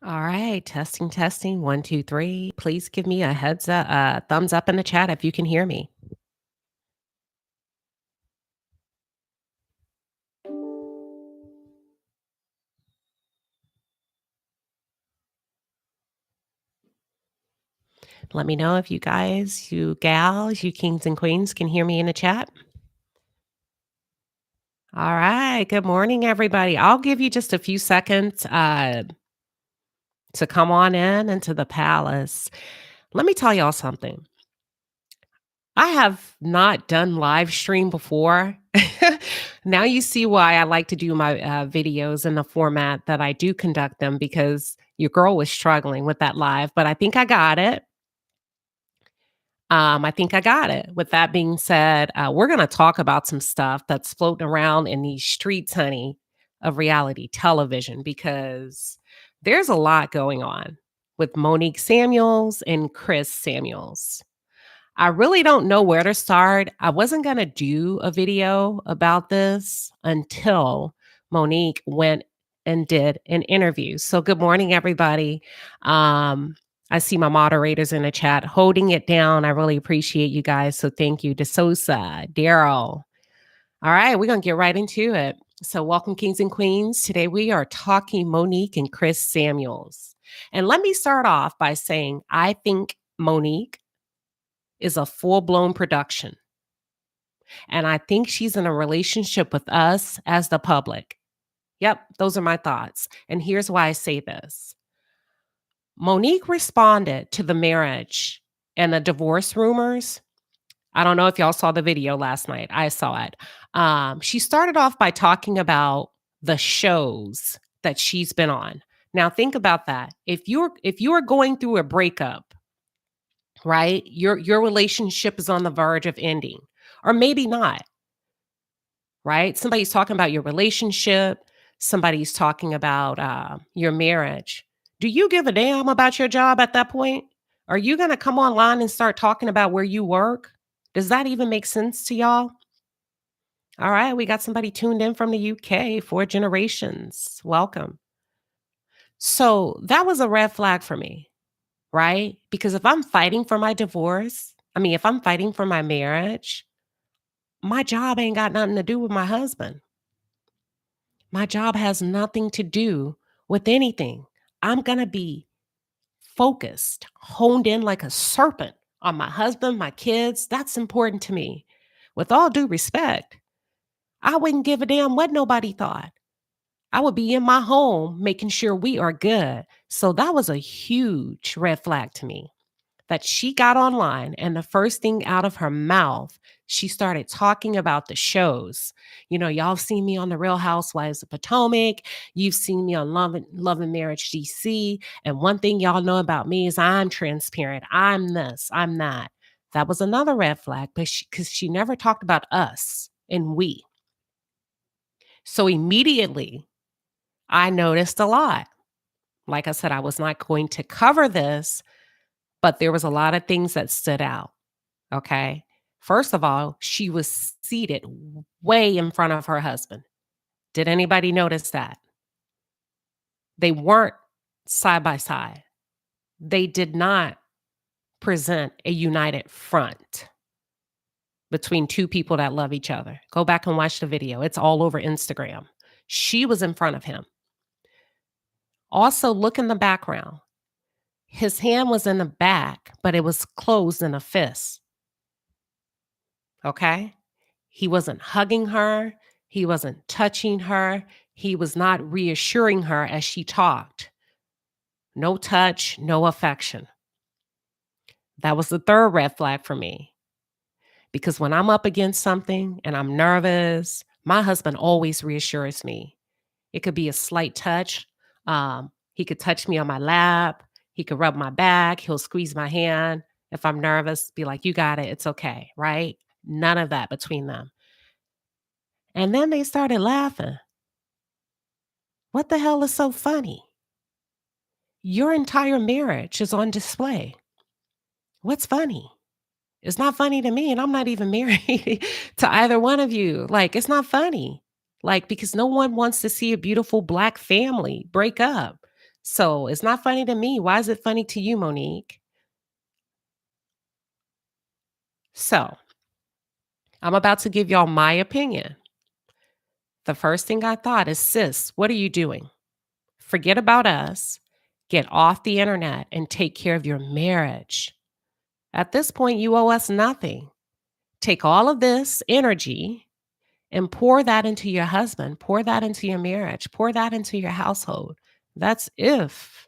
All right, testing, testing. One, two, three. Please give me a heads up, thumbs up in the chat if you can hear me. Let me know if you guys, you gals, you kings and queens can hear me in the chat. All right. Good morning, everybody. I'll give you just a few seconds to come on in into the palace. Let me tell y'all something. I have not done live stream before. Now you see why I like to do my videos in the format that I do conduct them because your girl was struggling with that live, but I think I got it. I think I got it. With that being said, we're going to talk about some stuff that's floating around in these streets, honey, of reality television because there's a lot going on with Monique Samuels and Chris Samuels. I really don't know where to start. I wasn't going to do a video about this until Monique went and did an interview. So, good morning, everybody. Um, I see my moderators in the chat holding it down. I really appreciate you guys. So, thank you to Sosa, Daryl. All right, we're going to get right into it. So, welcome, Kings and Queens. Today, we are talking Monique and Chris Samuels. And let me start off by saying I think Monique is a full-blown production. And I think she's in a relationship with us as the public. Yep, those are my thoughts. And here's why I say this. Monique responded to the marriage and the divorce rumors. I don't know if y'all saw the video last night. I saw it. She started off by talking about the shows that she's been on. Now think about that. If you're going through a breakup, right? Your relationship is on the verge of ending, or maybe not, right? Somebody's talking about your relationship, somebody's talking about your marriage. Do you give a damn about your job at that point? Are you going to come online and start talking about where you work? Does that even make sense to y'all? All right, we got somebody tuned in from the UK, 4 generations. Welcome. So that was a red flag for me, right? Because if I'm fighting for my divorce, if I'm fighting for my marriage, my job ain't got nothing to do with my husband. My job has nothing to do with anything. I'm going to be focused, honed in like a serpent on my husband, my kids. That's important to me. With all due respect, I wouldn't give a damn what nobody thought. I would be in my home making sure we are good. So that was a huge red flag to me. That she got online and the first thing out of her mouth, she started talking about the shows. Y'all have seen me on The Real Housewives of Potomac. You've seen me on Love and Marriage DC. And one thing y'all know about me is I'm transparent. I'm this, I'm that. That was another red flag, but because she never talked about us and we. So immediately, I noticed a lot. Like I said, I was not going to cover this, but there was a lot of things that stood out. Okay. First of all, she was seated way in front of her husband. Did anybody notice that? They weren't side by side. They did not present a united front between two people that love each other. Go back and watch the video. It's all over Instagram. She was in front of him. Also, look in the background. His hand was in the back, but it was closed in a fist. Okay? He wasn't hugging her. He wasn't touching her. He was not reassuring her as she talked. No touch, no affection. That was the third red flag for me. Because when I'm up against something and I'm nervous, my husband always reassures me. It could be a slight touch. He could touch me on my lap. He could rub my back. He'll squeeze my hand. If I'm nervous, be like, you got it. It's okay. Right? None of that between them. And then they started laughing. What the hell is so funny? Your entire marriage is on display. What's funny? It's not funny to me, and I'm not even married to either one of you. Like, it's not funny. Like, because no one wants to see a beautiful Black family break up. So it's not funny to me. Why is it funny to you, Monique? So I'm about to give y'all my opinion. The first thing I thought is, sis, what are you doing? Forget about us. Get off the internet and take care of your marriage. At this point, you owe us nothing. Take all of this energy and pour that into your husband, pour that into your marriage, pour that into your household. That's if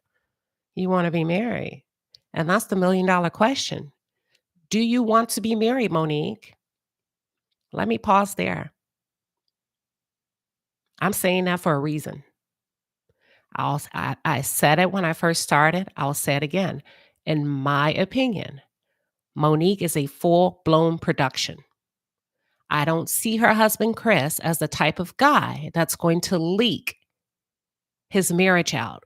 you want to be married. And that's the $1,000,000 question. Do you want to be married, Monique? Let me pause there. I'm saying that for a reason. I said it when I first started. I'll say it again. In my opinion, Monique is a full blown production. I don't see her husband, Chris, as the type of guy that's going to leak his marriage out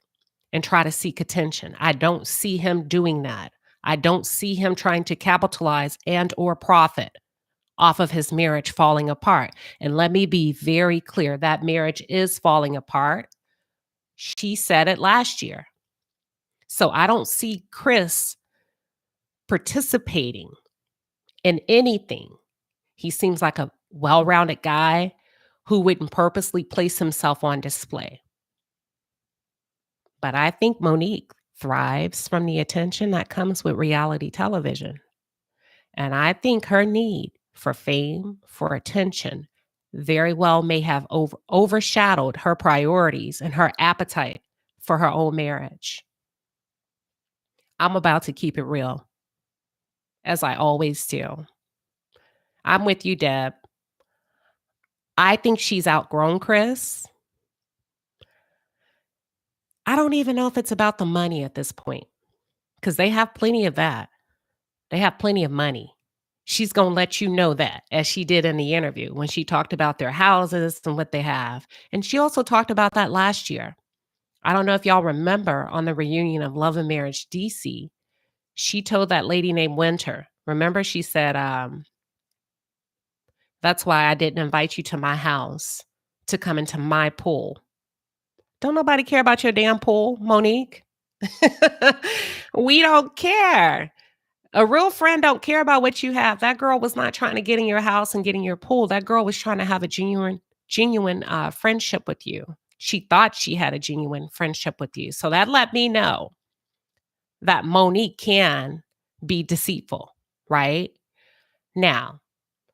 and try to seek attention. I don't see him doing that. I don't see him trying to capitalize and or profit off of his marriage falling apart. And let me be very clear, that marriage is falling apart. She said it last year. So I don't see Chris participating in anything. He seems like a well-rounded guy who wouldn't purposely place himself on display. But I think Monique thrives from the attention that comes with reality television. And I think her need for fame, for attention, very well may have overshadowed her priorities and her appetite for her own marriage. I'm about to keep it real, as I always do. I'm with you, Deb. I think she's outgrown Chris. I don't even know if it's about the money at this point because they have plenty of that. They have plenty of money. She's going to let you know that, as she did in the interview when she talked about their houses and what they have. And she also talked about that last year. I don't know if y'all remember on the reunion of Love and Marriage DC, she told that lady named Winter, remember, she said, that's why I didn't invite you to my house to come into my pool. Don't nobody care about your damn pool, Monique. We don't care. A real friend don't care about what you have. That girl was not trying to get in your house and get in your pool. That girl was trying to have a genuine friendship with you. She thought she had a genuine friendship with you. So that let me know that Monique can be deceitful, right? Now,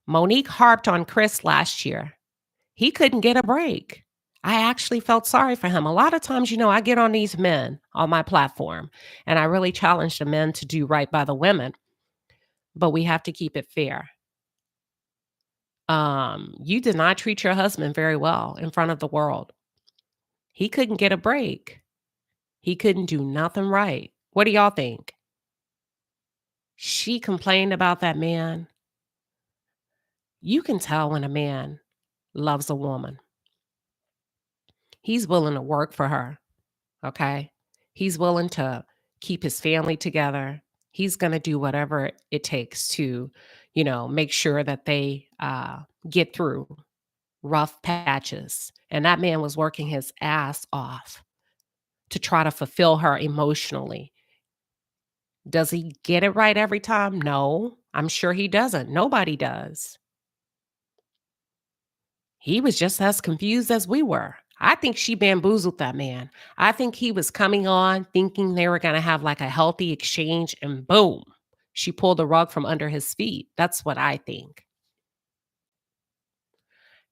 Monique harped on Chris last year. He couldn't get a break. I actually felt sorry for him. A lot of times, I get on these men on my platform and I really challenge the men to do right by the women, but we have to keep it fair. You did not treat your husband very well in front of the world. He couldn't get a break. He couldn't do nothing right. What do y'all think? She complained about that man. You can tell when a man loves a woman. He's willing to work for her, okay? He's willing to keep his family together. He's going to do whatever it takes to, make sure that they get through rough patches. And that man was working his ass off to try to fulfill her emotionally. Does he get it right every time? No, I'm sure he doesn't. Nobody does. He was just as confused as we were. I think she bamboozled that man. I think he was coming on thinking they were going to have like a healthy exchange, and boom, she pulled the rug from under his feet. That's what I think.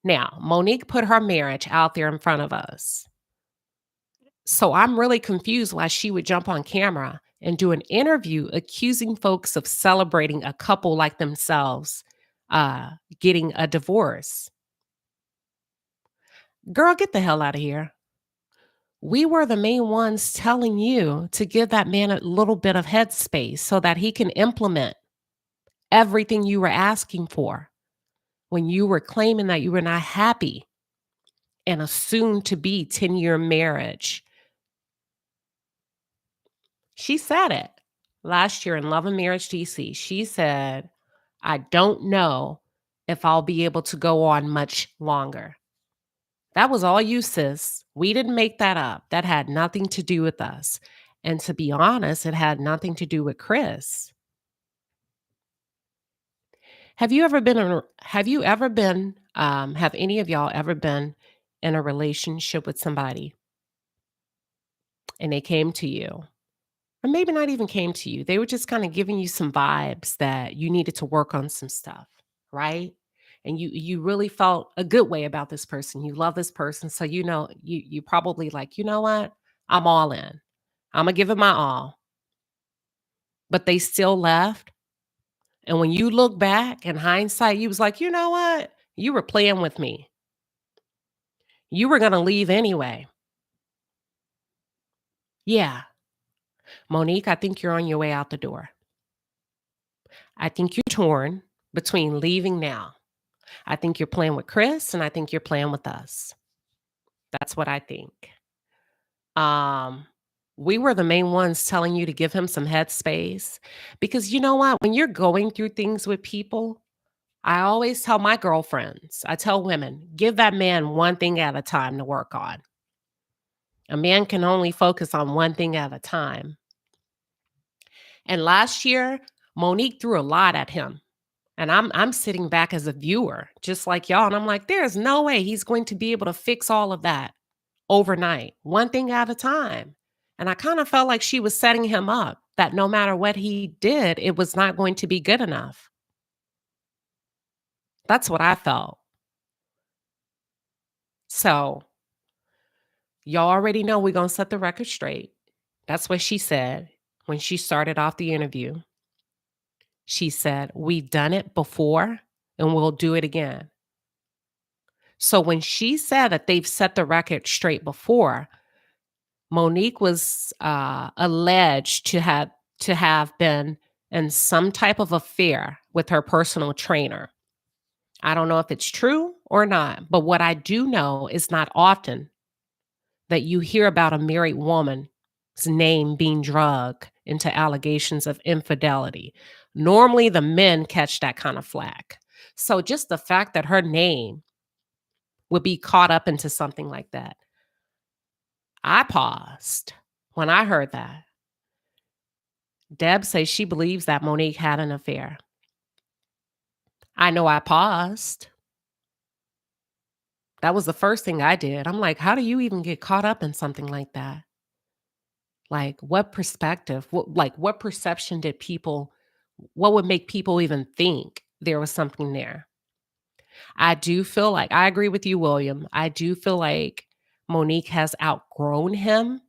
Now, Monique put her marriage out there in front of us. So I'm really confused why she would jump on camera and do an interview accusing folks of celebrating a couple like themselves getting a divorce. Girl, get the hell out of here. We were the main ones telling you to give that man a little bit of headspace so that he can implement everything you were asking for when you were claiming that you were not happy in a soon to be 10-year marriage. She said it last year in Love and Marriage DC. She said, I don't know if I'll be able to go on much longer. That was all you, sis. We didn't make that up. That had nothing to do with us. And to be honest, it had nothing to do with Chris. Have any of y'all ever been in a relationship with somebody and they came to you? Or maybe not even came to you. They were just kind of giving you some vibes that you needed to work on some stuff, right? And you really felt a good way about this person. You love this person. So you probably like, you know what? I'm all in. I'm gonna give it my all. But they still left. And when you look back in hindsight, you was like, you know what? You were playing with me. You were gonna leave anyway. Yeah. Monique, I think you're on your way out the door. I think you're torn between leaving now. I think you're playing with Chris, and I think you're playing with us. That's what I think. Um, we were the main ones telling you to give him some headspace because you know what? When you're going through things with people, I always tell my girlfriends, I tell women, give that man one thing at a time to work on. A man can only focus on one thing at a time. And last year, Monique threw a lot at him. And I'm sitting back as a viewer, just like y'all. And I'm like, there's no way he's going to be able to fix all of that overnight, one thing at a time. And I kind of felt like she was setting him up that no matter what he did, it was not going to be good enough. That's what I felt. So y'all already know we're going to set the record straight. That's what she said when she started off the interview. She said, we've done it before and we'll do it again. So when she said that they've set the record straight before, Monique was alleged to have been in some type of affair with her personal trainer. I don't know if it's true or not, but what I do know is not often that you hear about a married woman's name being drug into allegations of infidelity. Normally, the men catch that kind of flack. So just the fact that her name would be caught up into something like that, I paused when I heard that. Deb says she believes that Monique had an affair. I know I paused. That was the first thing I did. I'm like, how do you even get caught up in something like that? Like, what perspective, what perception did people, what would make people even think there was something there? I do feel like, I agree with you, William. I do feel like Monique has outgrown him.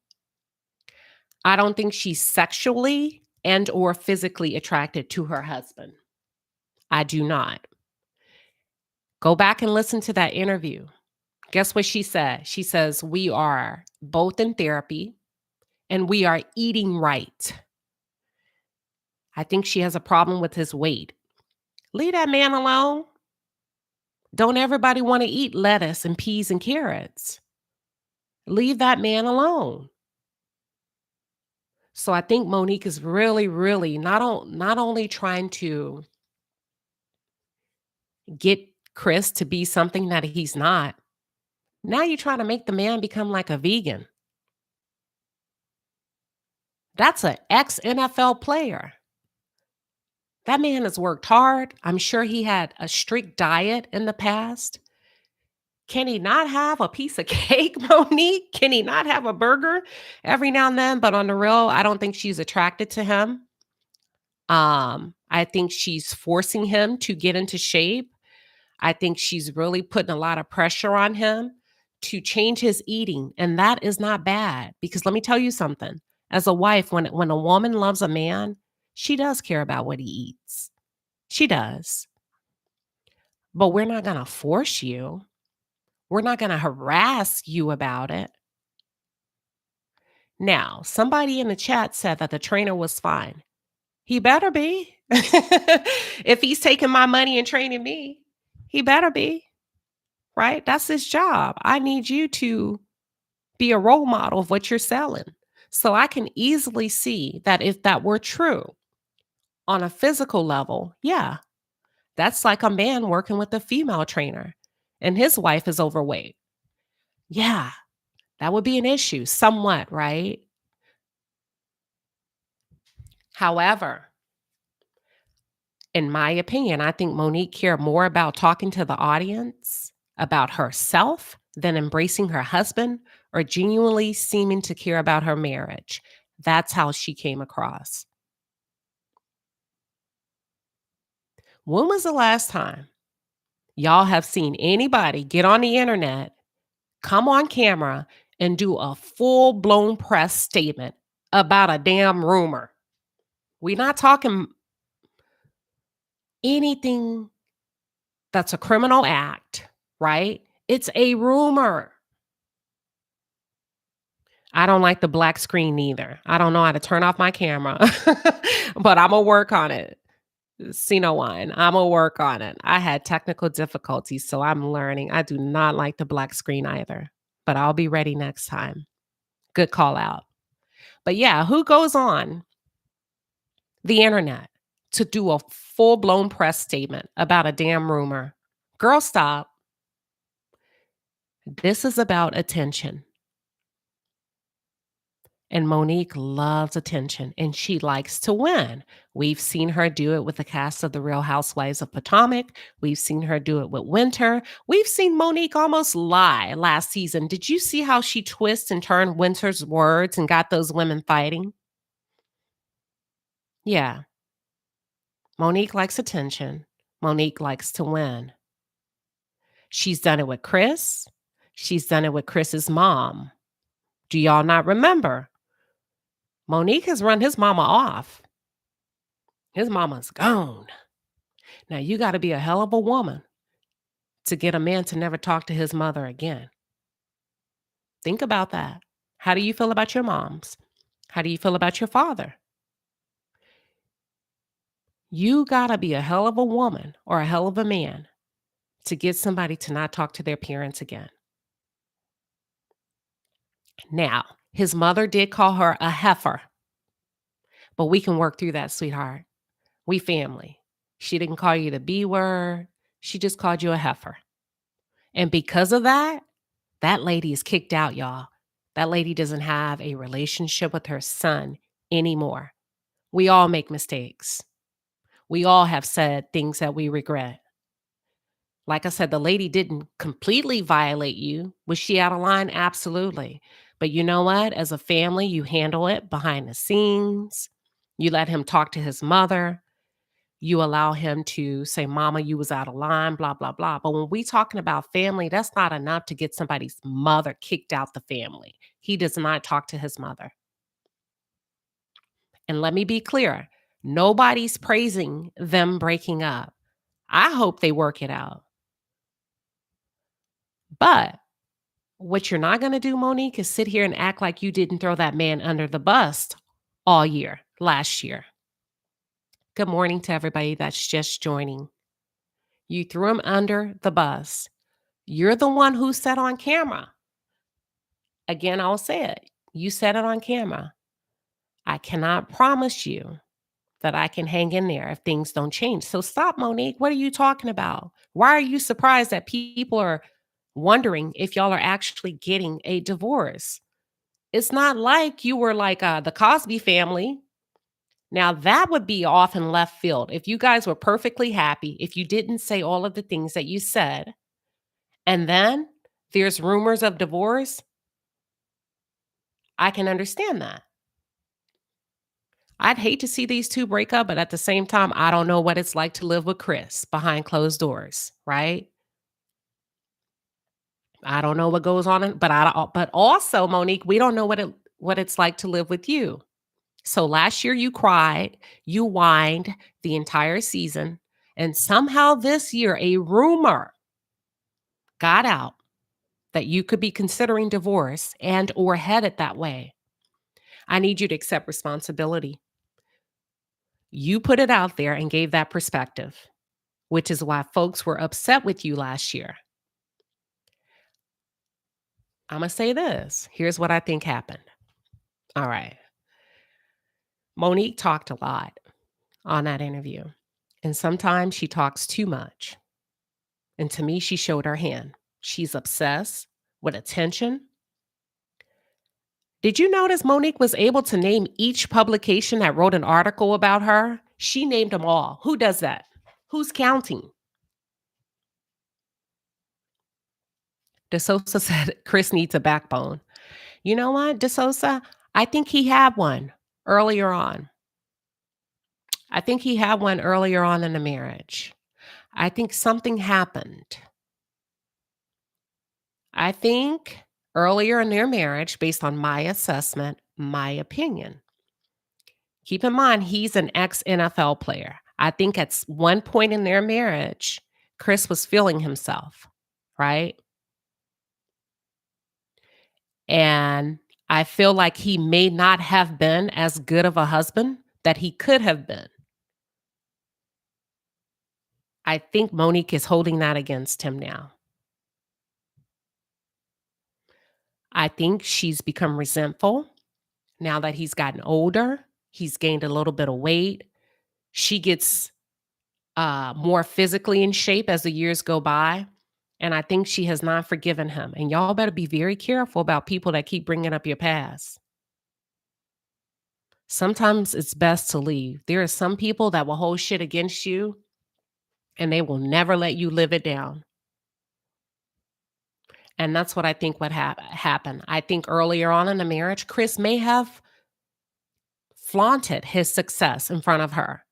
I don't think she's sexually and or physically attracted to her husband. I do not. Go back and listen to that interview. Guess what she said? She says, we are both in therapy and we are eating right. I think she has a problem with his weight. Leave that man alone. Don't everybody want to eat lettuce and peas and carrots? Leave that man alone. So I think Monique is really, really not only trying to get Chris to be something that he's not. Now you're trying to make the man become like a vegan. That's an ex-NFL player. That man has worked hard. I'm sure he had a strict diet in the past. Can he not have a piece of cake, Monique? Can he not have a burger every now and then? But on the real, I don't think she's attracted to him. I think she's forcing him to get into shape. I think she's really putting a lot of pressure on him to change his eating. And that is not bad because let me tell you something. As a wife, when a woman loves a man, she does care about what he eats. She does. But we're not going to force you. We're not going to harass you about it. Now, somebody in the chat said that the trainer was fine. He better be. If he's taking my money and training me, he better be. Right? That's his job. I need you to be a role model of what you're selling. So I can easily see that if that were true on a physical level, yeah, that's like a man working with a female trainer and his wife is overweight. Yeah, that would be an issue somewhat, right? However, in my opinion, I think Monique cared more about talking to the audience about herself than embracing her husband or genuinely seeming to care about her marriage. That's how she came across. When was the last time y'all have seen anybody get on the internet, come on camera, and do a full blown press statement about a damn rumor? We're not talking anything that's a criminal act, right? It's a rumor. I don't like the black screen neither. I don't know how to turn off my camera, but Imma work on it. See no one. Imma work on it. I had technical difficulties, so I'm learning. I do not like the black screen either, but I'll be ready next time. Good call out. But yeah, who goes on the internet to do a full-blown press statement about a damn rumor? Girl, stop. This is about attention. And Monique loves attention and she likes to win. We've seen her do it with the cast of The Real Housewives of Potomac. We've seen her do it with Winter. We've seen Monique almost lie last season. Did you see how she twists and turned Winter's words and got those women fighting? Yeah, Monique likes attention. Monique likes to win. She's done it with Chris. She's done it with Chris's mom. Do y'all not remember? Monique has run his mama off. His mama's gone. Now, you got to be a hell of a woman to get a man to never talk to his mother again. Think about that. How do you feel about your moms? How do you feel about your father? You got to be a hell of a woman or a hell of a man to get somebody to not talk to their parents again. Now, his mother did call her a heifer, but we can work through that, sweetheart. We family. She didn't call you the B word. She just called you a heifer. And because of that, that lady is kicked out, y'all. That lady doesn't have a relationship with her son anymore. We all make mistakes. We all have said things that we regret. Like I said, the lady didn't completely violate you. Was she out of line? Absolutely. But you know what? As a family, you handle it behind the scenes. You let him talk to his mother. You allow him to say, Mama, you was out of line, blah, blah, blah. But when we talking about family, that's not enough to get somebody's mother kicked out the family. He does not talk to his mother. And let me be clear, nobody's praising them breaking up. I hope they work it out. But what you're not going to do, Monique, is sit here and act like you didn't throw that man under the bus all year, last year. Good morning to everybody that's just joining. You threw him under the bus. You're the one who said on camera. Again, I'll say it. You said it on camera. I cannot promise you that I can hang in there if things don't change. So stop, Monique. What are you talking about? Why are you surprised that people are wondering if y'all are actually getting a divorce? It's not like you were like the Cosby family. Now, that would be off in left field. If you guys were perfectly happy, if you didn't say all of the things that you said, and then there's rumors of divorce, I can understand that. I'd hate to see these two break up, but at the same time, I don't know what it's like to live with Chris behind closed doors, right? I don't know what goes on, but also, Monique, we don't know what it's like to live with you. So last year you cried, you whined the entire season, and somehow this year a rumor got out that you could be considering divorce and or headed that way. I need you to accept responsibility. You put it out there and gave that perspective, which is why folks were upset with you last year. I'm going to say this. Here's what I think happened. All right. Monique talked a lot on that interview, and sometimes she talks too much. And to me, she showed her hand. She's obsessed with attention. Did you notice Monique was able to name each publication that wrote an article about her? She named them all. Who does that? Who's counting? DeSosa said Chris needs a backbone. You know what, DeSosa? I think he had one earlier on. I think he had one earlier on in the marriage. I think something happened. I think earlier in their marriage, based on my assessment, my opinion. Keep in mind, he's an ex NFL player. I think at one point in their marriage, Chris was feeling himself, right? And I feel like he may not have been as good of a husband that he could have been. I think Monique is holding that against him now. I think she's become resentful now that he's gotten older. He's gained a little bit of weight. She gets more physically in shape as the years go by. And I think she has not forgiven him. And y'all better be very careful about people that keep bringing up your past. Sometimes it's best to leave. There are some people that will hold shit against you and they will never let you live it down. And that's what I think would happen. I think earlier on in the marriage, Chris may have flaunted his success in front of her.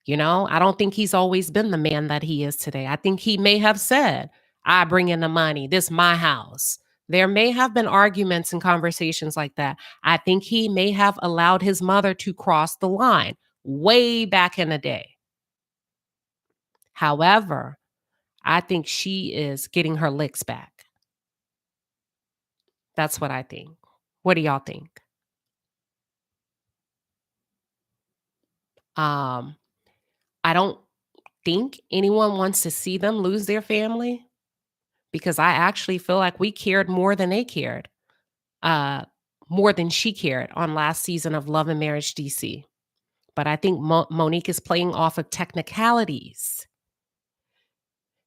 You know, I don't think he's always been the man that he is today. I think he may have said, I bring in the money. This my house. There may have been arguments and conversations like that. I think he may have allowed his mother to cross the line way back in the day. However, I think she is getting her licks back. That's what I think. What do y'all think? Um, I don't think anyone wants to see them lose their family because I actually feel like we cared more than they cared, uh, more than she cared on last season of Love and Marriage DC. But I think Monique is playing off of technicalities.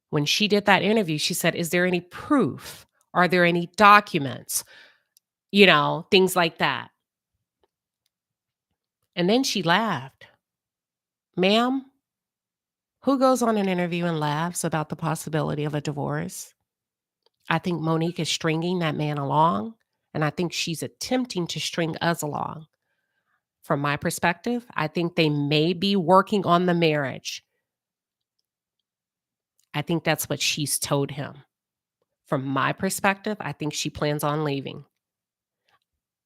When she did that interview, she said, is there any proof? Are there any documents? You know, things like that. And then she laughed. Ma'am, who goes on an interview and laughs about the possibility of a divorce? I think Monique is stringing that man along, and I think she's attempting to string us along. From my perspective, I think they may be working on the marriage. I think that's what she's told him. From my perspective, I think she plans on leaving.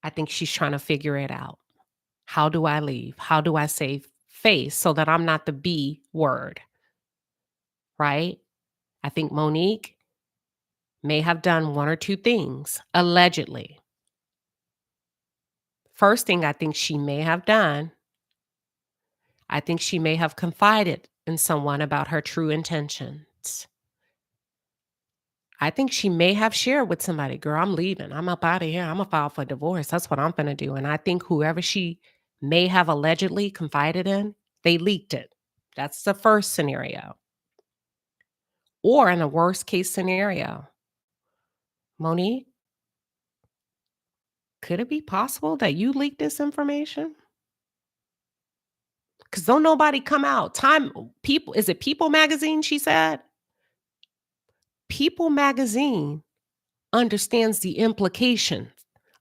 I think she's trying to figure it out. How do I leave? How do I save face so that I'm not the B word? Right? I think Monique may have done one or two things, allegedly. First thing I think she may have done, I think she may have confided in someone about her true intentions. I think she may have shared with somebody, girl, I'm leaving. I'm up out of here. I'm going to file for divorce. That's what I'm going to do. And I think whoever she may have allegedly confided in, they leaked it. That's the first scenario. Or in a worst case scenario, Monique, could it be possible that you leaked this information? Because don't nobody come out. Is it People Magazine, she said? People Magazine understands the implications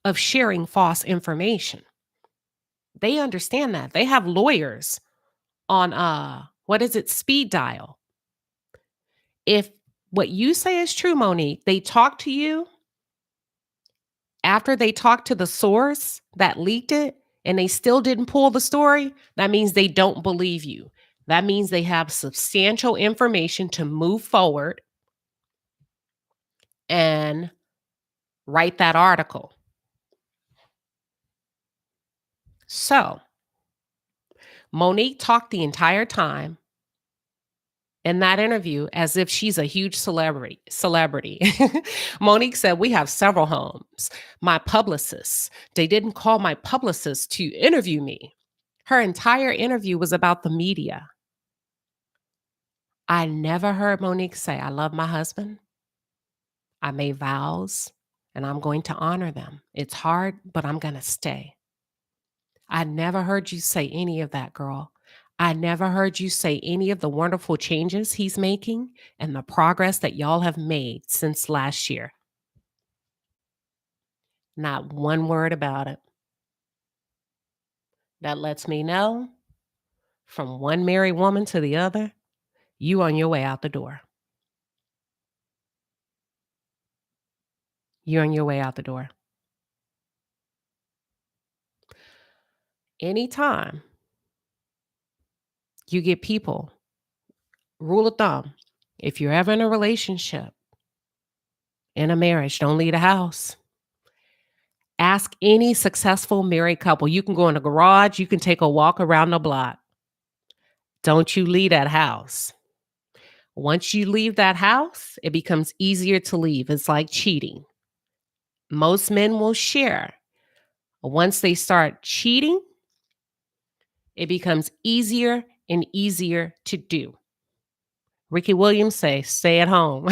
of sharing false information. They understand that. They have lawyers on what is it, speed dial. If what you say is true, Monique, they talk to you after they talk to the source that leaked it and they still didn't pull the story, that means they don't believe you. That means they have substantial information to move forward and write that article. So, Monique talked the entire time in that interview as if she's a huge celebrity. Monique said, we have several homes. My publicists, they didn't call my publicist to interview me. Her entire interview was about the media. I never heard Monique say, I love my husband. I made vows. and I'm going to honor them. It's hard, but I'm going to stay. I never heard you say any of that, girl. I never heard you say any of the wonderful changes he's making and the progress that y'all have made since last year. Not one word about it. That lets me know from one married woman to the other, you on your way out the door. You're on your way out the door. Anytime you get people, rule of thumb, if you're ever in a relationship, in a marriage, don't leave the house. Ask any successful married couple. You can go in the garage, you can take a walk around the block. Don't you leave that house. Once you leave that house, it becomes easier to leave. It's like cheating. Most men will share. Once they start cheating, it becomes easier and easier to do. Ricky Williams say, stay at home.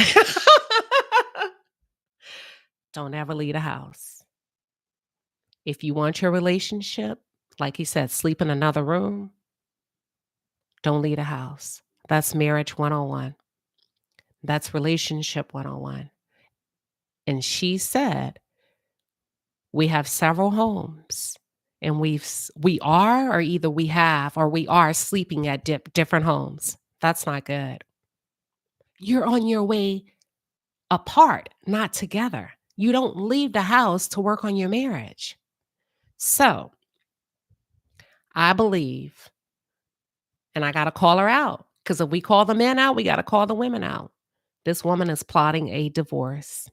Don't ever leave the house. If you want your relationship, like he said, sleep in another room, don't leave the house. That's marriage 101. That's relationship 101. And she said, we have several homes and we are, or either we have, or we are sleeping at different homes. That's not good. You're on your way apart, not together. You don't leave the house to work on your marriage. So I believe, and I got to call her out, because if we call the men out, we got to call the women out. This woman is plotting a divorce,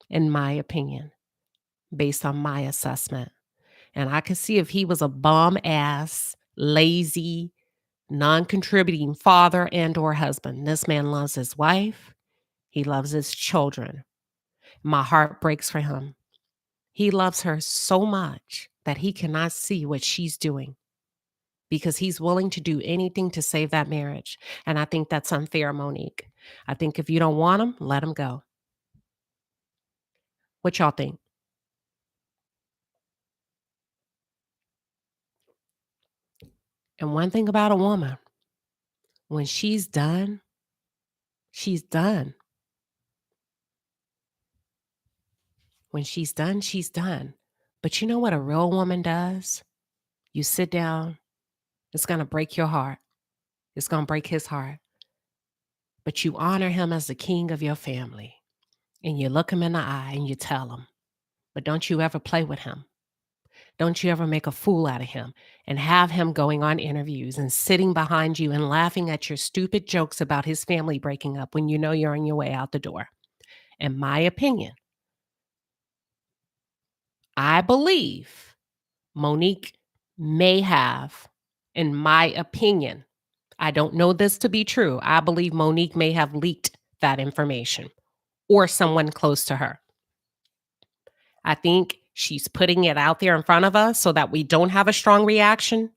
in my opinion, based on my assessment. And I could see if he was a bum ass, lazy, non-contributing father and or husband. This man loves his wife. He loves his children. My heart breaks for him. He loves her so much that he cannot see what she's doing because he's willing to do anything to save that marriage. And I think that's unfair, Monique. I think if you don't want him, let him go. What y'all think? And one thing about a woman, when she's done, she's done. When she's done, she's done. But you know what a real woman does? You sit down, it's going to break your heart. It's going to break his heart. But you honor him as the king of your family. And you look him in the eye and you tell him, but don't you ever play with him. Don't you ever make a fool out of him and have him going on interviews and sitting behind you and laughing at your stupid jokes about his family breaking up when you know you're on your way out the door. In my opinion, I believe Monique may have, in my opinion, I don't know this to be true. I believe Monique may have leaked that information or someone close to her. I think she's putting it out there in front of us so that we don't have a strong reaction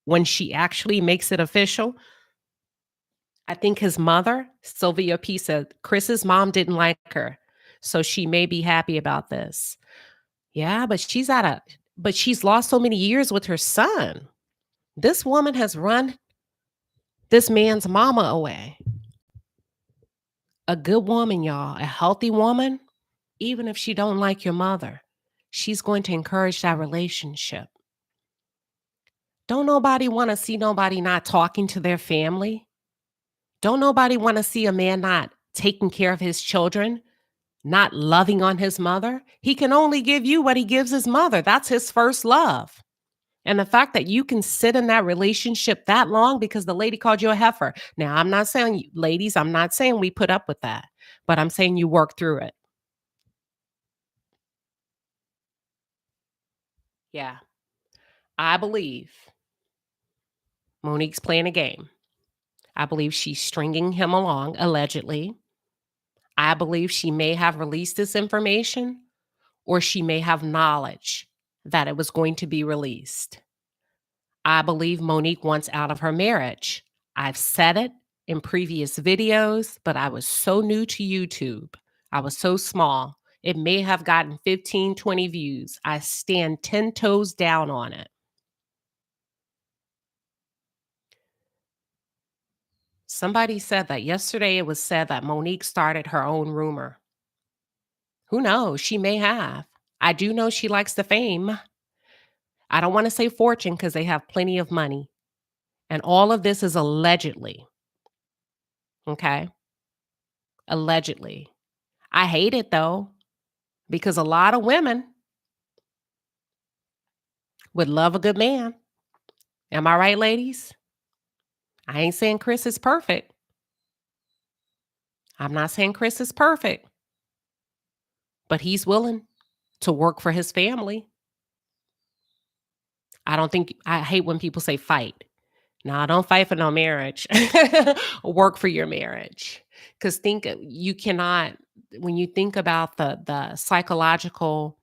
when she actually makes it official. I think his mother, Sylvia P, said Chris's mom didn't like her, so she may be happy about this. Yeah, but she's lost so many years with her son. This woman has run this man's mama away. A good woman, y'all, a healthy woman, even if she don't like your mother, she's going to encourage that relationship. Don't nobody want to see nobody not talking to their family. Don't nobody want to see a man not taking care of his children, not loving on his mother. He can only give you what he gives his mother. That's his first love. And the fact that you can sit in that relationship that long because the lady called you a heifer. Now, I'm not saying, ladies, I'm not saying we put up with that, but I'm saying you work through it. Yeah. I believe Monique's playing a game. I believe she's stringing him along, allegedly. I believe she may have released this information or she may have knowledge that it was going to be released. I believe Monique wants out of her marriage. I've said it in previous videos, but I was so new to YouTube. I was so small. It may have gotten 15, 20 views. I stand 10 toes down on it. Somebody said that yesterday. It was said that Monique started her own rumor. Who knows? She may have. I do know she likes the fame. I don't want to say fortune because they have plenty of money. And all of this is allegedly. Okay. Allegedly. I hate it though, because a lot of women would love a good man. Am I right, ladies? I ain't saying Chris is perfect. I'm not saying Chris is perfect, but he's willing to work for his family. I hate when people say fight. No, don't fight for no marriage. Work for your marriage. Because you cannot, when you think about the psychological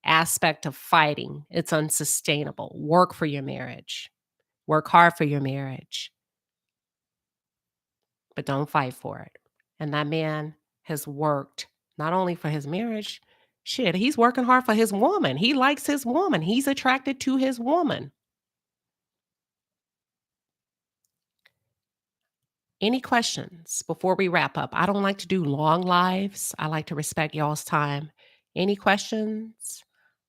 aspect of fighting, it's unsustainable. Work for your marriage. Work hard for your marriage, but don't fight for it. And that man has worked not only for his marriage, shit, he's working hard for his woman. He likes his woman. He's attracted to his woman. Any questions before we wrap up? I don't like to do long lives. I like to respect y'all's time. Any questions?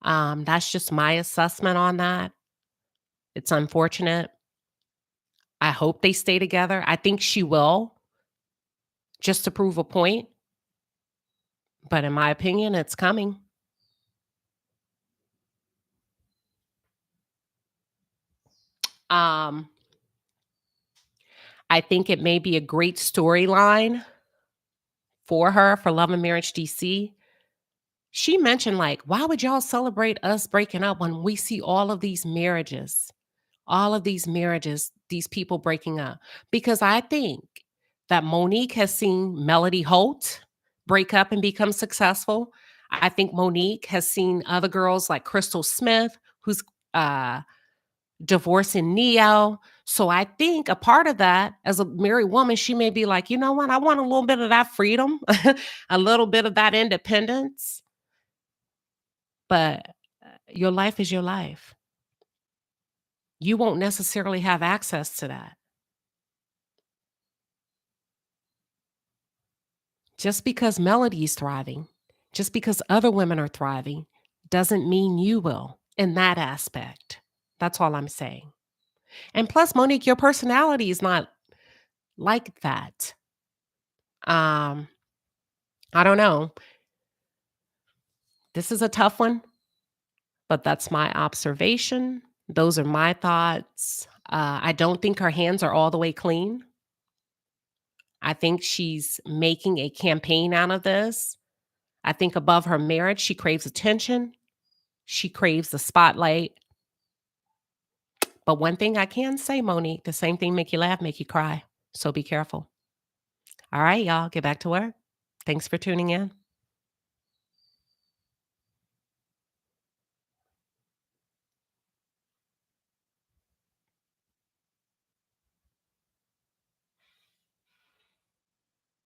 That's just my assessment on that. It's unfortunate. I hope they stay together. I think she will, just to prove a point. But in my opinion, it's coming. Um, I think it may be a great storyline for her for Love and Marriage DC. She mentioned, like, why would y'all celebrate us breaking up when we see all of these marriages, these people breaking up? Because I think that Monique has seen Melody Holt break up and become successful. I think Monique has seen other girls like Crystal Smith, who's uh, divorcing Neo. So I think a part of that, as a married woman, she may be like, you know what? I want a little bit of that freedom, a little bit of that independence. But your life is your life. You won't necessarily have access to that. Just because Melody is thriving, just because other women are thriving, doesn't mean you will in that aspect. That's all I'm saying. And plus, Monique, your personality is not like that. Um, I don't know. This is a tough one, but that's my observation. Those are my thoughts. I don't think her hands are all the way clean. I think she's making a campaign out of this. I think above her marriage, she craves attention. She craves the spotlight. But one thing I can say, Monique, the same thing make you laugh, make you cry. So be careful. All right, y'all, get back to work. Thanks for tuning in.